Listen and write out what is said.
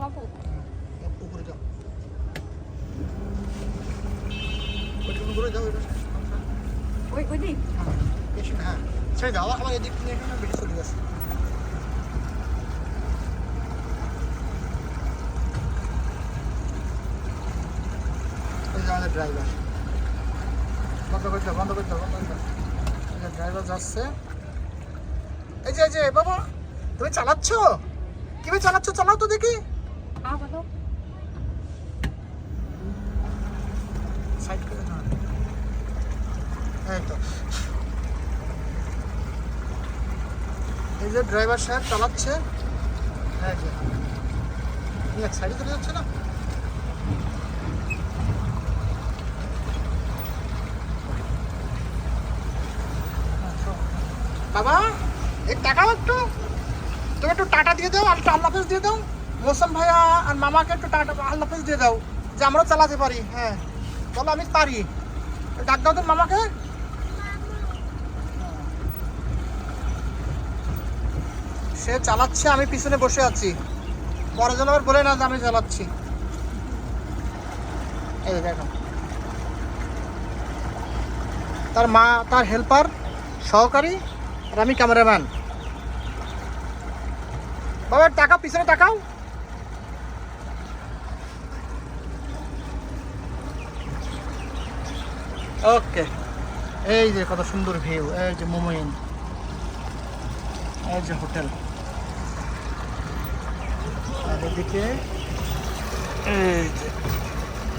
চালাবো। পুকুরে যাও, ওইটুকু করে যাও। ওই দিক বেশি না, হ্যাঁ ছেড়ে দাও। আমার এদিক নিয়ে এখানে বেশি চলে গেছে। এই যে আমাদের ড্রাইভার, বন্ধ করে দাও, বন্ধ করে দাও, বন্ধ করে দাও। এই যে ড্রাইভার যাচ্ছে। এই যে বাবা, তুমি চালাচ্ছ? কিভাবে চালাচ্ছ? চালাও তো দেখি। বলো। সাইড করে দাও। এই তো, এই যে ড্রাইভার সাহেব চালাচ্ছে। এই যে এক সাইডে চলে যাচ্ছে না। বাবা এই টাকাও একটু, তুমি একটু টাটা দিয়ে দাও, আর একটু আল্লাহ হাফেজ দিয়ে দাও। মৌসুম ভাইয়া আর মামাকে একটু টাটা আল্লাহ হাফেজ দিয়ে দাও, যে আমরাও চালাতে পারি। হ্যাঁ বলো, আমি পারি। ডাক দাও তো মামাকে। সে চালাচ্ছে, আমি পিছনে বসে আছি। পরে যেন আবার বলে না যে আমি চালাচ্ছি। এই দেখো, তার মা, তার হেল্পার, সহকারী, আর আমি ক্যামেরাম্যান। বাবা টাকা পিছনে তাকাও। ওকে, এই যে কত সুন্দর ভিউ। এই যে মোমোইন, এই যে হোটেল, আর এদিকে এই যে